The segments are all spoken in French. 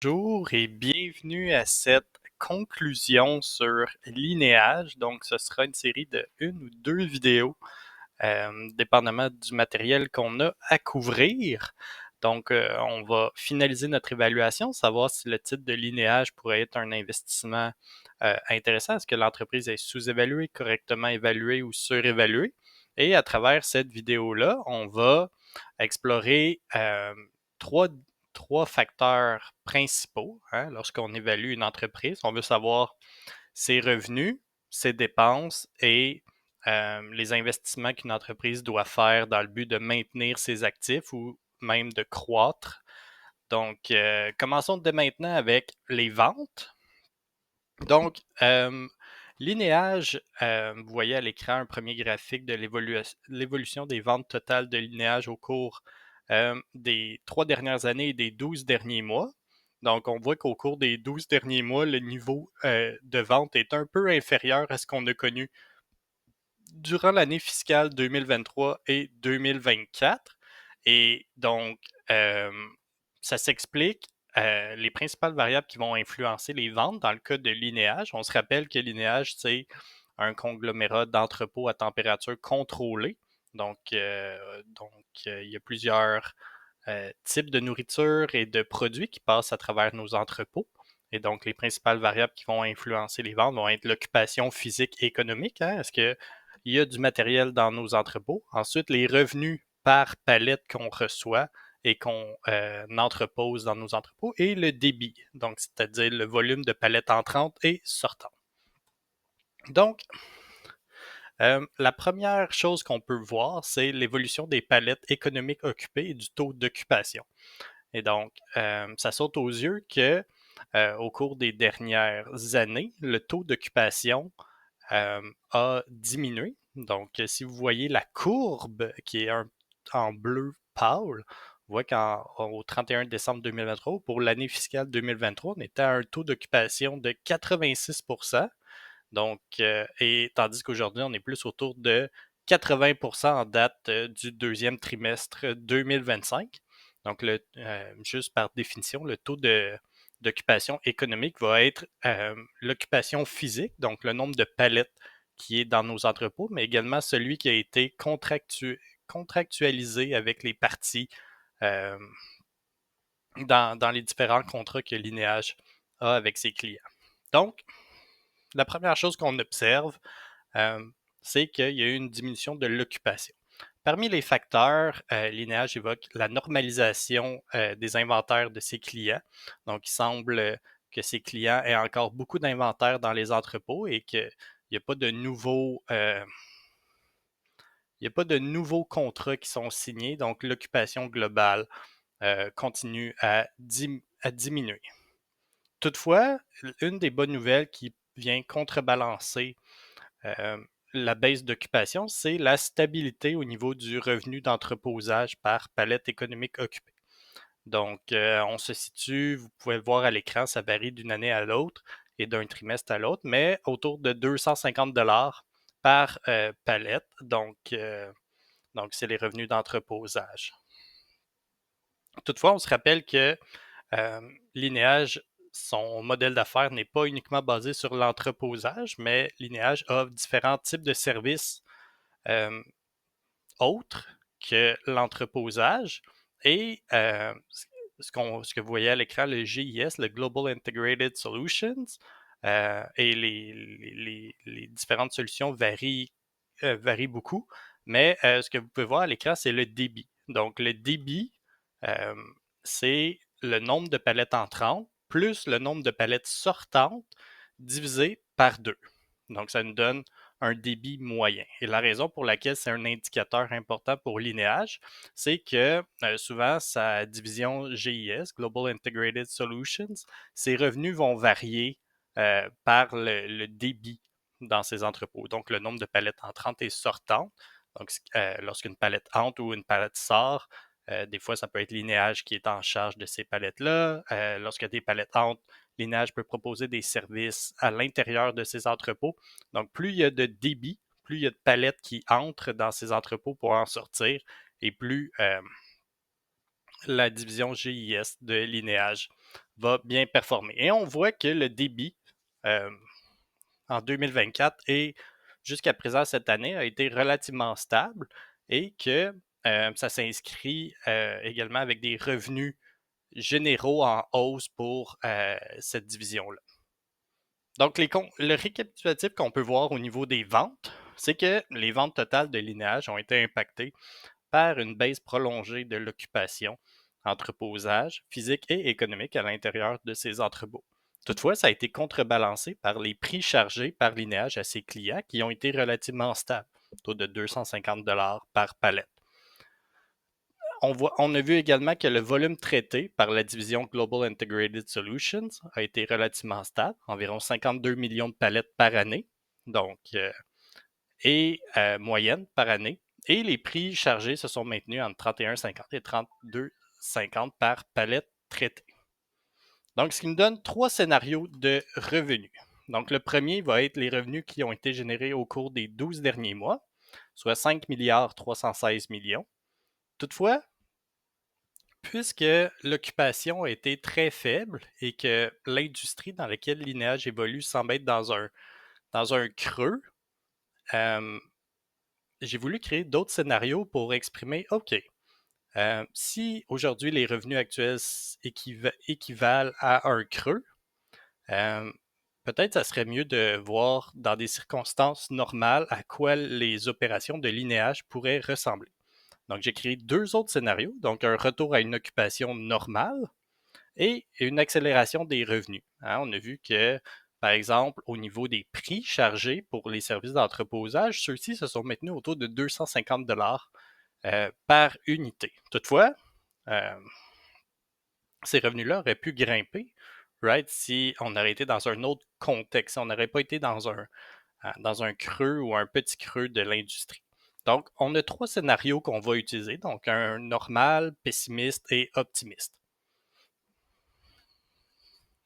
Bonjour et bienvenue à cette conclusion sur Linéage. Donc, ce sera une série de une ou deux vidéos, dépendamment du matériel qu'on a à couvrir. Donc, on va finaliser notre évaluation, savoir si le titre de Linéage pourrait être un investissement intéressant. Est-ce que l'entreprise est sous-évaluée, correctement évaluée ou surévaluée? Et à travers cette vidéo-là, on va explorer trois trois facteurs principaux, hein, lorsqu'on évalue une entreprise. On veut savoir ses revenus, ses dépenses et les investissements qu'une entreprise doit faire dans le but de maintenir ses actifs ou même de croître. Donc, commençons dès maintenant avec les ventes. Donc, Linéage, vous voyez à l'écran un premier graphique de l'évolution des ventes totales de Linéage au cours des 3 dernières années et des 12 derniers mois. Donc, on voit qu'au cours des 12 derniers mois, le niveau de vente est un peu inférieur à ce qu'on a connu durant l'année fiscale 2023 et 2024. Et donc, euh, ça s'explique. Les principales variables qui vont influencer les ventes dans le cas de Linéage. On se rappelle que Linéage, c'est un conglomérat d'entrepôts à température contrôlée. Donc, il y a plusieurs types de nourriture et de produits qui passent à travers nos entrepôts. Et donc, les principales variables qui vont influencer les ventes vont être l'occupation physique et économique. Hein? Est-ce qu'il y a du matériel dans nos entrepôts? Ensuite, les revenus par palette qu'on reçoit et qu'on entrepose dans nos entrepôts. Et le débit, donc c'est-à-dire le volume de palettes entrantes et sortantes. Donc, la première chose qu'on peut voir, c'est l'évolution des palettes économiques occupées et du taux d'occupation. Et donc, ça saute aux yeux que au cours des dernières années, le taux d'occupation a diminué. Donc, si vous voyez la courbe qui est en bleu pâle, on voit qu'au 31 décembre 2023, pour l'année fiscale 2023, on était à un taux d'occupation de 86%. Donc, et tandis qu'aujourd'hui, on est plus autour de 80% en date du deuxième trimestre 2025. Donc, juste par définition, le taux d'occupation économique va être l'occupation physique, donc le nombre de palettes qui est dans nos entrepôts, mais également celui qui a été contractualisé avec les parties euh, dans les différents contrats que Linéage a avec ses clients. Donc, la première chose qu'on observe, euh, c'est qu'il y a eu une diminution de l'occupation. Parmi les facteurs, Linéage évoque la normalisation des inventaires de ses clients. Donc, il semble que ses clients aient encore beaucoup d'inventaires dans les entrepôts et qu'il n'y a pas de nouveaux contrats qui sont signés. Donc, l'occupation globale continue à diminuer. Toutefois, une des bonnes nouvelles qui vient contrebalancer euh, la baisse d'occupation, c'est la stabilité au niveau du revenu d'entreposage par palette économique occupée. Donc, on se situe, vous pouvez le voir à l'écran, ça varie d'une année à l'autre et d'un trimestre à l'autre, mais autour de 250 $ par palette. Donc, c'est les revenus d'entreposage. Toutefois, on se rappelle que Linéage, son modèle d'affaires n'est pas uniquement basé sur l'entreposage, mais Linéage offre différents types de services euh, autres que l'entreposage. Et ce que vous voyez à l'écran, le GIS, le Global Integrated Solutions, et les différentes solutions varient beaucoup. Mais ce que vous pouvez voir à l'écran, c'est le débit. Donc, le débit, euh, c'est le nombre de palettes entrantes plus le nombre de palettes sortantes divisé par 2. Donc, ça nous donne un débit moyen. Et la raison pour laquelle c'est un indicateur important pour Linéage, c'est que souvent, sa division GIS, Global Integrated Solutions, ses revenus vont varier par le débit dans ses entrepôts. Donc, le nombre de palettes entrantes et sortantes. Donc, lorsqu'une palette entre ou une palette sort, des fois, ça peut être Linéage qui est en charge de ces palettes-là. Lorsque des palettes entrent, Linéage peut proposer des services à l'intérieur de ces entrepôts. Donc, plus il y a de débit, plus il y a de palettes qui entrent dans ces entrepôts pour en sortir, et plus la division GIS de Linéage va bien performer. Et on voit que le débit en 2024 et jusqu'à présent cette année a été relativement stable et que ça s'inscrit également avec des revenus généraux en hausse pour cette division-là. Donc, le récapitulatif qu'on peut voir au niveau des ventes, c'est que les ventes totales de Linéage ont été impactées par une baisse prolongée de l'occupation, entreposage physique et économique à l'intérieur de ces entrepôts. Toutefois, ça a été contrebalancé par les prix chargés par Linéage à ses clients qui ont été relativement stables, autour de 250 par palette. On a vu également que le volume traité par la division Global Integrated Solutions a été relativement stable, environ 52 millions de palettes par année, donc moyenne par année. Et les prix chargés se sont maintenus entre 31,50 et 32,50 par palette traitée. Donc, ce qui nous donne 3 scénarios de revenus. Donc, le premier va être les revenus qui ont été générés au cours des 12 derniers mois, soit 5 milliards 316 millions. Toutefois, puisque l'occupation a été très faible et que l'industrie dans laquelle Linéage évolue semble être dans un creux, j'ai voulu créer d'autres scénarios pour exprimer, OK, si aujourd'hui les revenus actuels équivalent à un creux, peut-être ça serait mieux de voir dans des circonstances normales à quoi les opérations de Linéage pourraient ressembler. Donc, j'ai créé 2 autres scénarios, donc un retour à une occupation normale et une accélération des revenus. On a vu que, par exemple, au niveau des prix chargés pour les services d'entreposage, ceux-ci se sont maintenus autour de 250 par unité. Toutefois, ces revenus-là auraient pu grimper, right, si on aurait été dans un autre contexte, si on n'aurait pas été dans un creux ou un petit creux de l'industrie. Donc, on a 3 scénarios qu'on va utiliser, donc un normal, pessimiste et optimiste.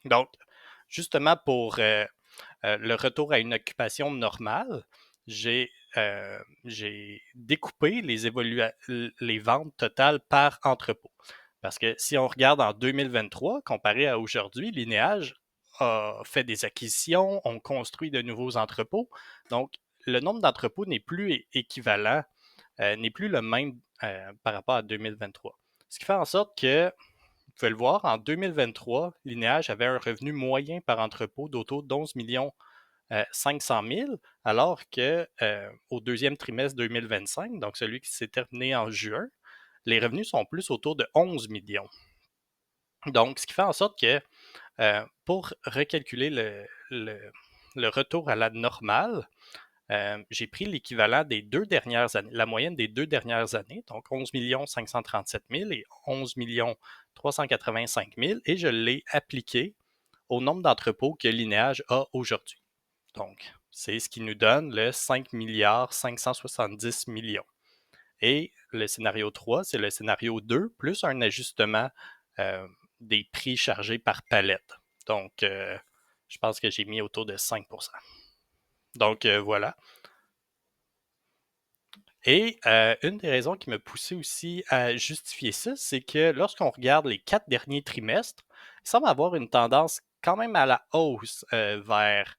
Donc, justement pour le retour à une occupation normale, j'ai découpé les ventes totales par entrepôt. Parce que si on regarde en 2023, comparé à aujourd'hui, Linéage a fait des acquisitions, on construit de nouveaux entrepôts. Donc, le nombre d'entrepôts n'est plus équivalent, n'est plus le même par rapport à 2023. Ce qui fait en sorte que, vous pouvez le voir, en 2023, Linéage avait un revenu moyen par entrepôt d'autour d'11 millions 500 000, alors que au deuxième trimestre 2025, donc celui qui s'est terminé en juin, les revenus sont plus autour de 11 millions. Donc, ce qui fait en sorte que pour recalculer le retour à la normale, j'ai pris l'équivalent des 2 dernières années, la moyenne des 2 dernières années, donc 11 537 000 et 11 385 000, et je l'ai appliqué au nombre d'entrepôts que Linéage a aujourd'hui. Donc, c'est ce qui nous donne le 5 milliards 570 millions. Et le scénario 3, c'est le scénario 2, plus un ajustement des prix chargés par palette. Donc, je pense que j'ai mis autour de 5%. Donc, voilà. Et une des raisons qui m'a poussé aussi à justifier ça, c'est que lorsqu'on regarde les 4 derniers trimestres, il semble avoir une tendance quand même à la hausse vers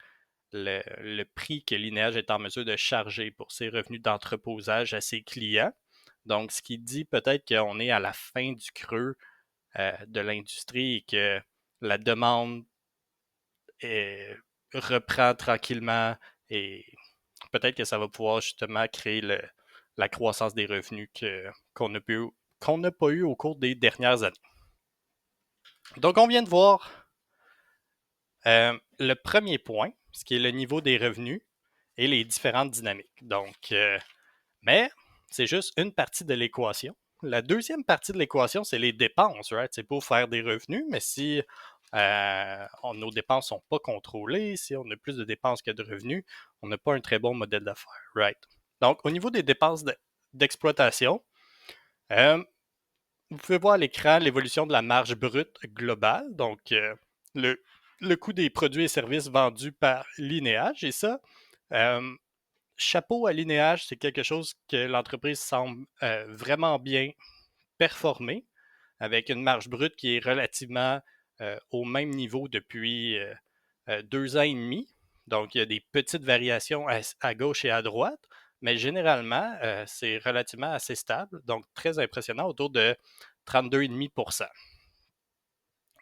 le prix que Linéage est en mesure de charger pour ses revenus d'entreposage à ses clients. Donc, ce qui dit peut-être qu'on est à la fin du creux de l'industrie et que la demande reprend tranquillement et peut-être que ça va pouvoir justement créer la croissance des revenus qu'on n'a pas eu au cours des dernières années. Donc, on vient de voir le premier point, ce qui est le niveau des revenus et les différentes dynamiques. Donc, mais c'est juste une partie de l'équation. La deuxième partie de l'équation, c'est les dépenses, right? C'est pour faire des revenus, mais si nos dépenses ne sont pas contrôlées, si on a plus de dépenses que de revenus, on n'a pas un très bon modèle d'affaires, right? Donc, au niveau des dépenses d'exploitation, vous pouvez voir à l'écran l'évolution de la marge brute globale, donc le coût des produits et services vendus par Linéage, et ça, chapeau à Linéage, c'est quelque chose que l'entreprise semble vraiment bien performer, avec une marge brute qui est relativement au même niveau depuis 2 ans et demi. Donc, il y a des petites variations à gauche et à droite, mais généralement, c'est relativement assez stable, donc très impressionnant, autour de 32,5%.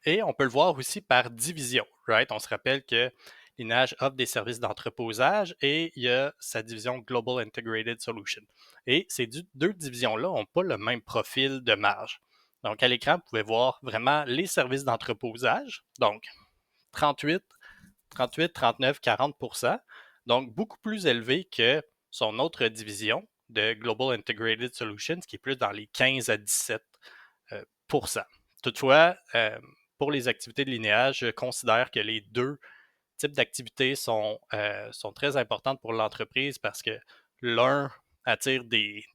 Et on peut le voir aussi par division, right? On se rappelle que Lineage offre des services d'entreposage et il y a sa division Global Integrated Solution. Et ces deux divisions-là n'ont pas le même profil de marge. Donc, à l'écran, vous pouvez voir vraiment les services d'entreposage, donc 38, 39, 40%, donc beaucoup plus élevé que son autre division de Global Integrated Solutions, qui est plus dans les 15 à 17%. Toutefois, pour les activités de linéage, je considère que les deux types d'activités sont très importantes pour l'entreprise parce que l'un attire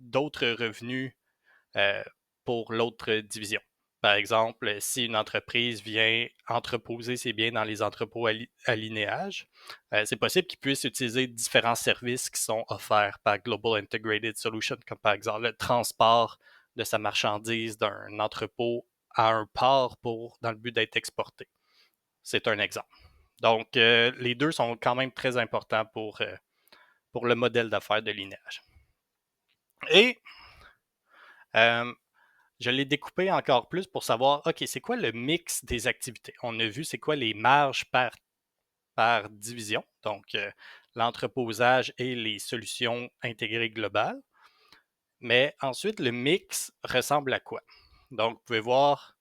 d'autres revenus pour l'autre division. Par exemple, si une entreprise vient entreposer ses biens dans les entrepôts à linéage, c'est possible qu'ils puissent utiliser différents services qui sont offerts par Global Integrated Solution, comme par exemple le transport de sa marchandise d'un entrepôt à un port dans le but d'être exporté. C'est un exemple. Donc, les deux sont quand même très importants pour le modèle d'affaires de linéage. Et je l'ai découpé encore plus pour savoir, OK, c'est quoi le mix des activités? On a vu c'est quoi les marges par division, donc l'entreposage et les solutions intégrées globales. Mais ensuite, le mix ressemble à quoi? Donc, vous pouvez voir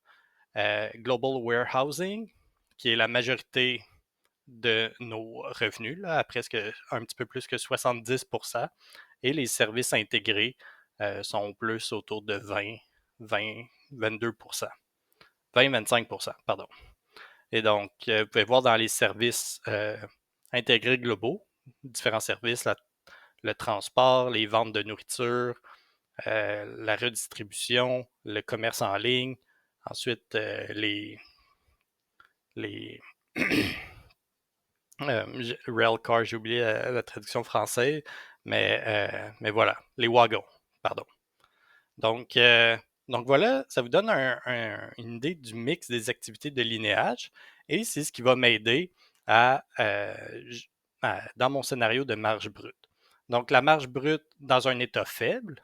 Global Warehousing, qui est la majorité de nos revenus, là, à presque un petit peu plus que 70%, et les services intégrés sont plus autour de 20, 22%. 20-25%, pardon. Et donc, vous pouvez voir dans les services intégrés globaux, différents services, le transport, les ventes de nourriture, la redistribution, le commerce en ligne, ensuite les railcar, j'ai oublié la traduction française, mais voilà, les wagons, pardon. Donc, voilà, ça vous donne une idée du mix des activités de linéage et c'est ce qui va m'aider dans mon scénario de marge brute. Donc, la marge brute dans un état faible,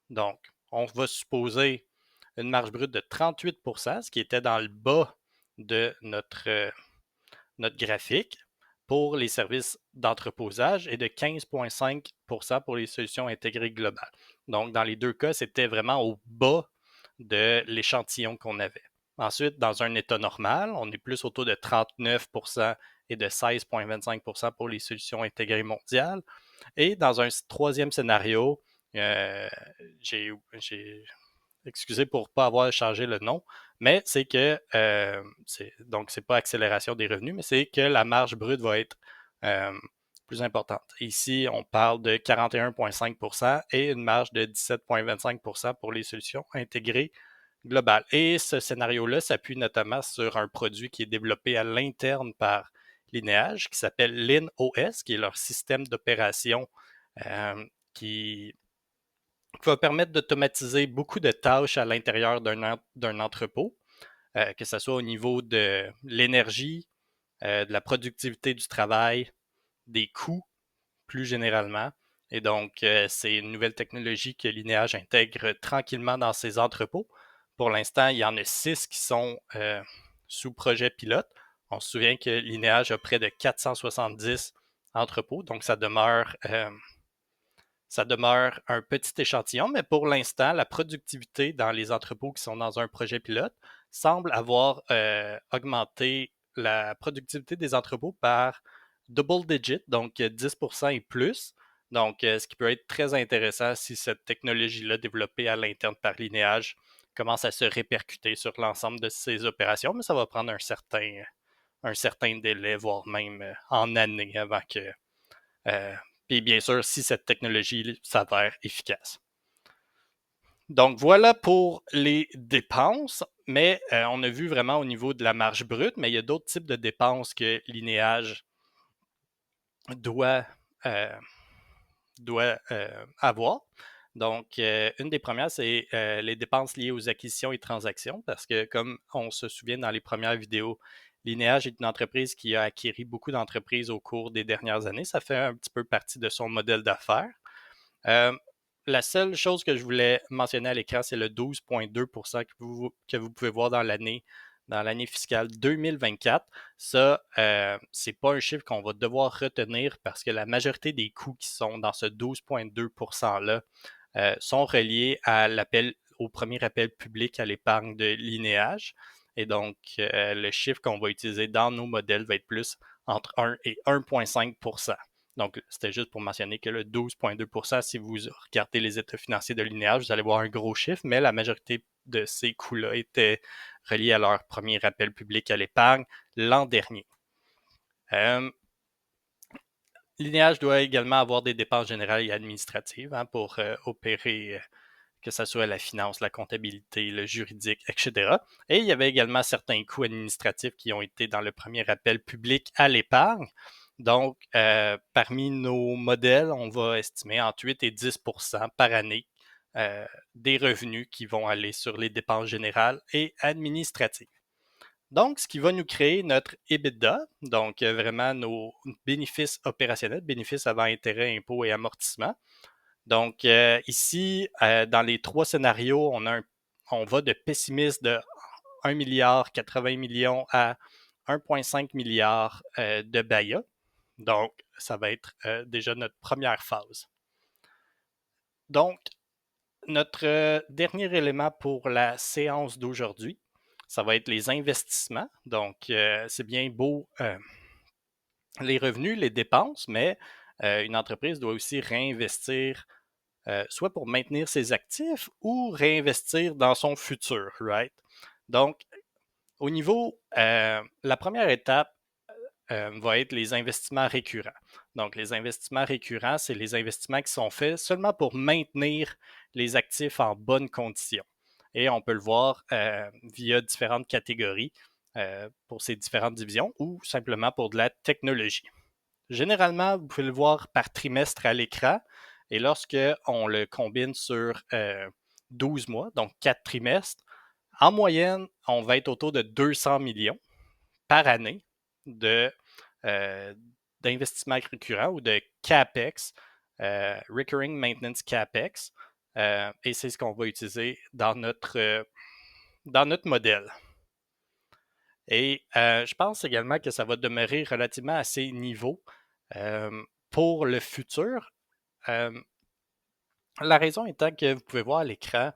donc on va supposer une marge brute de 38%, ce qui était dans le bas de notre graphique pour les services d'entreposage et de 15,5% pour les solutions intégrées globales. Donc, dans les deux cas, c'était vraiment au bas de l'échantillon qu'on avait. Ensuite, dans un état normal, on est plus autour de 39% et de 16,25% pour les solutions intégrées mondiales. Et dans un troisième scénario, j'ai excusez pour ne pas avoir changé le nom, mais c'est que, donc c'est pas accélération des revenus, mais c'est que la marge brute va être plus importante. Ici, on parle de 41,5% et une marge de 17,25% pour les solutions intégrées globales. Et ce scénario-là s'appuie notamment sur un produit qui est développé à l'interne par Lineage, qui s'appelle LinOS, qui est leur système d'opération qui va permettre d'automatiser beaucoup de tâches à l'intérieur d'un entrepôt, que ce soit au niveau de l'énergie, de la productivité du travail, des coûts plus généralement. Et donc, c'est une nouvelle technologie que Lineage intègre tranquillement dans ses entrepôts. Pour l'instant, il y en a 6 qui sont sous projet pilote. On se souvient que Lineage a près de 470 entrepôts, donc ça demeure un petit échantillon, mais pour l'instant, la productivité dans les entrepôts qui sont dans un projet pilote semble avoir augmenté la productivité des entrepôts par double digit, donc 10% et plus. Donc, ce qui peut être très intéressant si cette technologie-là développée à l'interne par Lineage commence à se répercuter sur l'ensemble de ces opérations, mais ça va prendre un certain délai, voire même en années avant que puis bien sûr, si cette technologie s'avère efficace. Donc voilà pour les dépenses, mais on a vu vraiment au niveau de la marge brute, mais il y a d'autres types de dépenses que Lineage doit avoir. Donc, une des premières, c'est les dépenses liées aux acquisitions et transactions, parce que comme on se souvient dans les premières vidéos, Linéage est une entreprise qui a acquis beaucoup d'entreprises au cours des dernières années. Ça fait un petit peu partie de son modèle d'affaires. Euh, la seule chose que je voulais mentionner à l'écran, c'est le 12,2% que vous pouvez voir dans l'année fiscale 2024. Ça, c'est pas un chiffre qu'on va devoir retenir parce que la majorité des coûts qui sont dans ce 12,2%-là sont reliés à au premier appel public à l'épargne de Linéage. Et donc, le chiffre qu'on va utiliser dans nos modèles va être plus entre 1 et 1,5%. Donc, c'était juste pour mentionner que le 12,2%, si vous regardez les états financiers de Linéage, vous allez voir un gros chiffre, mais la majorité de ces coûts-là étaient reliés à leur premier appel public à l'épargne l'an dernier. Linéage doit également avoir des dépenses générales et administratives pour opérer que ce soit la finance, la comptabilité, le juridique, etc. Et il y avait également certains coûts administratifs qui ont été dans le premier appel public à l'épargne. Donc, parmi nos modèles, on va estimer entre 8 et 10 par année des revenus qui vont aller sur les dépenses générales et administratives. Donc, ce qui va nous créer notre EBITDA, donc vraiment nos bénéfices opérationnels, bénéfices avant intérêt, impôts et amortissements. Donc, ici, dans les trois scénarios, on va de pessimiste de 1 milliard 80 millions à 1,5 milliard de BAYA. Donc, ça va être déjà notre première phase. Donc, notre dernier élément pour la séance d'aujourd'hui, ça va être les investissements. Donc, c'est bien beau les revenus, les dépenses, mais une entreprise doit aussi réinvestir soit pour maintenir ses actifs ou réinvestir dans son futur, right? Donc, au niveau, la première étape va être les investissements récurrents. Donc, les investissements récurrents, c'est les investissements qui sont faits seulement pour maintenir les actifs en bonne condition. Et on peut le voir via différentes catégories pour ces différentes divisions ou simplement pour de la technologie. Généralement, vous pouvez le voir par trimestre à l'écran. Et lorsque on le combine sur 12 mois, donc 4 trimestres, en moyenne, on va être autour de 200 millions par année de, euh, d'investissement récurrent ou de CAPEX, Recurring Maintenance CAPEX. Et c'est ce qu'on va utiliser dans notre modèle. Et je pense également que ça va demeurer relativement à ces niveaux pour le futur. La raison étant que vous pouvez voir à l'écran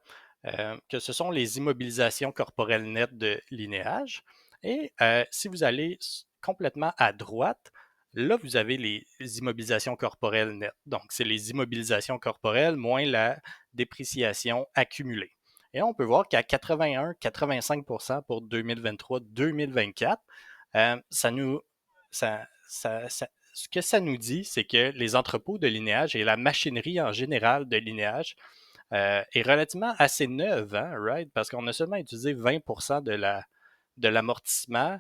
que ce sont les immobilisations corporelles nettes de Linéage. Et si vous allez complètement à droite, là, vous avez les immobilisations corporelles nettes. Donc, c'est les immobilisations corporelles moins la dépréciation accumulée. Et on peut voir qu'à 81-85% pour 2023-2024, ça nous, ce que ça nous dit, c'est que les entrepôts de Linéage et la machinerie en général de Linéage est relativement assez neuve, hein, right? Parce qu'on a seulement utilisé 20% de l'amortissement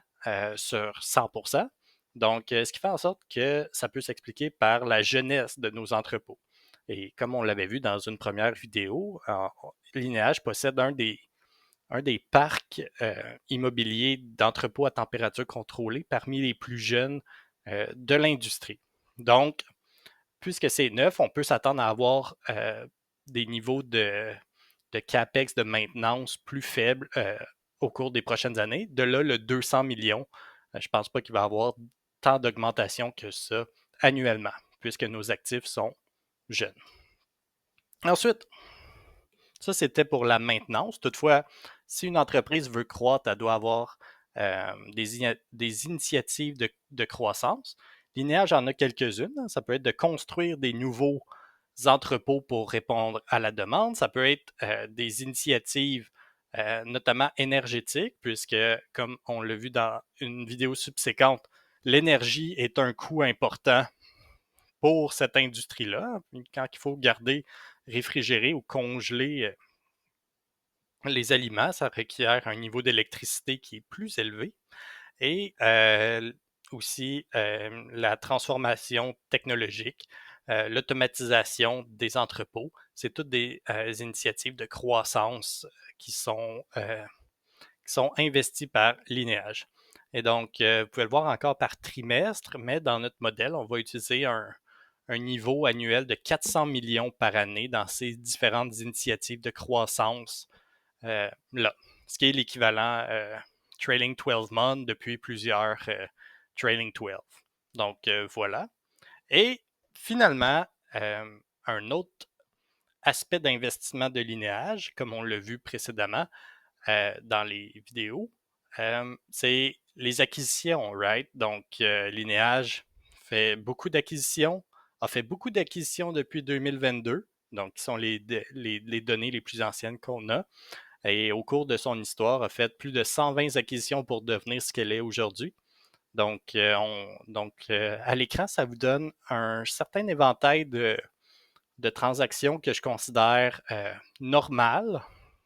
sur 100%. Donc, ce qui fait en sorte que ça peut s'expliquer par la jeunesse de nos entrepôts. Et comme on l'avait vu dans une première vidéo, Linéage possède un des parcs immobiliers d'entrepôts à température contrôlée parmi les plus jeunes de l'industrie. Donc, puisque c'est neuf, on peut s'attendre à avoir des niveaux de CAPEX de maintenance plus faibles au cours des prochaines années. De là, le 200 millions, je ne pense pas qu'il va y avoir tant d'augmentation que ça annuellement, puisque nos actifs sont jeunes. Ensuite, ça, c'était pour la maintenance. Toutefois, si une entreprise veut croître, elle doit avoir des initiatives de croissance. Linéage en a quelques-unes. Ça peut être de construire des nouveaux entrepôts pour répondre à la demande. Ça peut être des initiatives notamment énergétiques, puisque, comme on l'a vu dans une vidéo subséquente, l'énergie est un coût important pour cette industrie-là. Quand il faut garder réfrigéré ou congeler les aliments, ça requiert un niveau d'électricité qui est plus élevé. Et aussi la transformation technologique. l'automatisation des entrepôts. C'est toutes des initiatives de croissance qui sont investies par Linéage. Et donc, vous pouvez le voir encore par trimestre, mais dans notre modèle, on va utiliser un niveau annuel de 400 millions par année dans ces différentes initiatives de croissance là, ce qui est l'équivalent trailing 12 months depuis plusieurs trailing 12. Donc, voilà. Et finalement, un autre aspect d'investissement de Linéage, comme on l'a vu précédemment dans les vidéos, c'est les acquisitions, right? Donc, Linéage fait beaucoup d'acquisitions, a fait beaucoup d'acquisitions depuis 2022, donc qui sont les données les plus anciennes qu'on a. Et au cours de son histoire, a fait plus de 120 acquisitions pour devenir ce qu'elle est aujourd'hui. Donc, à l'écran, ça vous donne un certain éventail de transactions que je considère normales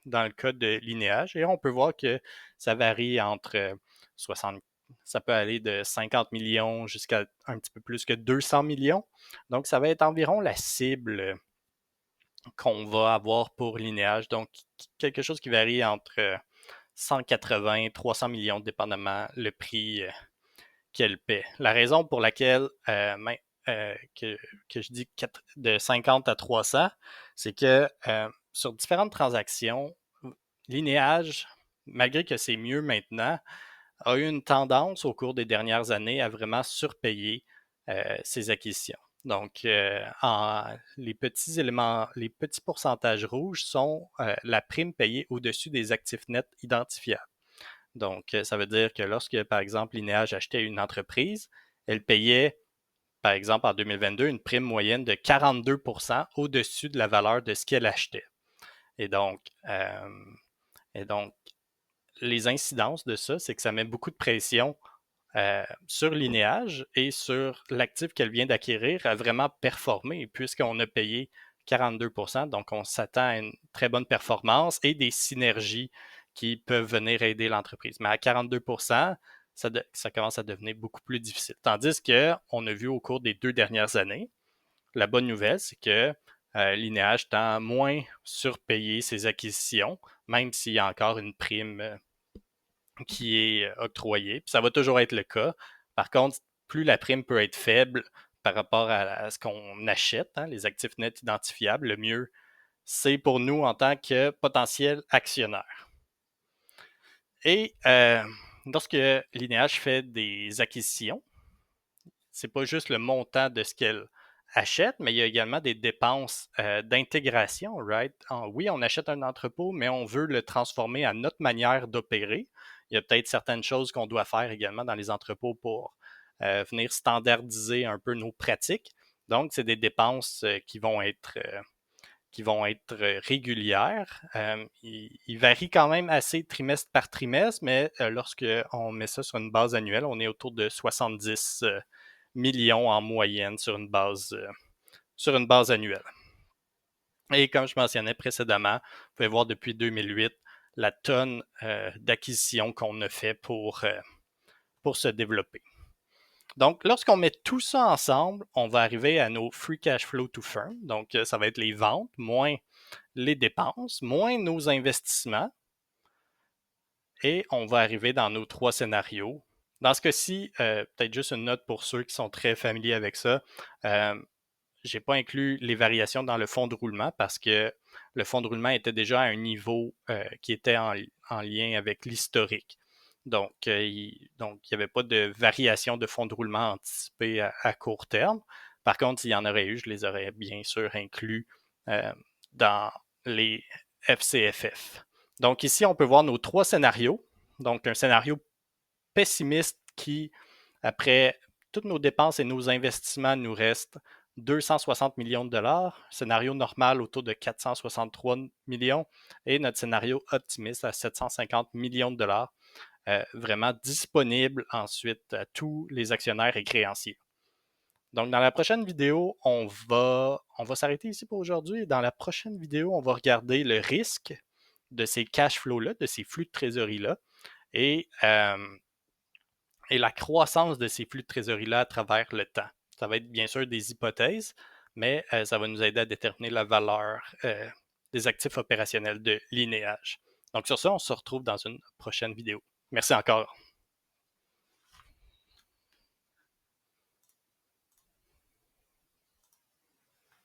dans le cas de Linéage. Et on peut voir que ça varie entre 60, ça peut aller de 50 millions jusqu'à un petit peu plus que 200 millions. Donc, ça va être environ la cible qu'on va avoir pour Linéage. Donc, quelque chose qui varie entre 180 300 millions, dépendamment le prix qu'elle paie. La raison pour laquelle que je dis de 50 à 300, c'est que sur différentes transactions, Linéage, malgré que c'est mieux maintenant, a eu une tendance au cours des dernières années à vraiment surpayer ses acquisitions. Donc, les petits éléments, les petits pourcentages rouges sont la prime payée au-dessus des actifs nets identifiables. Donc, ça veut dire que lorsque, par exemple, Linéage achetait une entreprise, elle payait, par exemple, en 2022, une prime moyenne de 42% au-dessus de la valeur de ce qu'elle achetait. Et donc, euh, et donc, les incidences de ça, c'est que ça met beaucoup de pression sur Linéage et sur l'actif qu'elle vient d'acquérir à vraiment performer, puisqu'on a payé 42%, donc on s'attend à une très bonne performance et des synergies qui peuvent venir aider l'entreprise. Mais à 42%, ça commence à devenir beaucoup plus difficile. Tandis qu'on a vu au cours des 2 dernières années, la bonne nouvelle, c'est que Linéage tend à moins surpayer ses acquisitions, même s'il y a encore une prime qui est octroyée. Puis ça va toujours être le cas. Par contre, plus la prime peut être faible par rapport à ce qu'on achète, hein, les actifs nets identifiables, le mieux c'est pour nous en tant que potentiel actionnaire. Et lorsque Linéage fait des acquisitions, c'est pas juste le montant de ce qu'elle achète, mais il y a également des dépenses d'intégration, right? Oui, on achète un entrepôt, mais on veut le transformer à notre manière d'opérer. Il y a peut-être certaines choses qu'on doit faire également dans les entrepôts pour venir standardiser un peu nos pratiques. Donc, c'est des dépenses qui vont être régulières. Il varie quand même assez trimestre par trimestre, mais lorsque on met ça sur une base annuelle, on est autour de 70 millions en moyenne sur une base annuelle. Et comme je mentionnais précédemment, vous pouvez voir depuis 2008 la tonne d'acquisitions qu'on a fait pour se développer. Donc, lorsqu'on met tout ça ensemble, on va arriver à nos free cash flow to firm. Donc, ça va être les ventes moins les dépenses, moins nos investissements, et on va arriver dans nos 3 scénarios. Dans ce cas-ci, peut-être juste une note pour ceux qui sont très familiers avec ça. Je n'ai pas inclus les variations dans le fonds de roulement parce que le fonds de roulement était déjà à un niveau qui était en lien avec l'historique. Donc, il n'y avait pas de variation de fonds de roulement anticipé à court terme. Par contre, s'il y en aurait eu, je les aurais bien sûr inclus dans les FCFF. Donc, ici, on peut voir nos 3 scénarios. Donc, un scénario pessimiste qui, après toutes nos dépenses et nos investissements, nous reste 260 millions de dollars, scénario normal autour de 463 millions et notre scénario optimiste à 750 millions de dollars, vraiment disponible ensuite à tous les actionnaires et créanciers. Donc, dans la prochaine vidéo, on va s'arrêter ici pour aujourd'hui. Dans la prochaine vidéo, on va regarder le risque de ces cash flows-là, de ces flux de trésorerie-là, et la croissance de ces flux de trésorerie-là à travers le temps. Ça va être bien sûr des hypothèses, mais ça va nous aider à déterminer la valeur des actifs opérationnels de Linéage. Donc sur ça, on se retrouve dans une prochaine vidéo. Merci encore.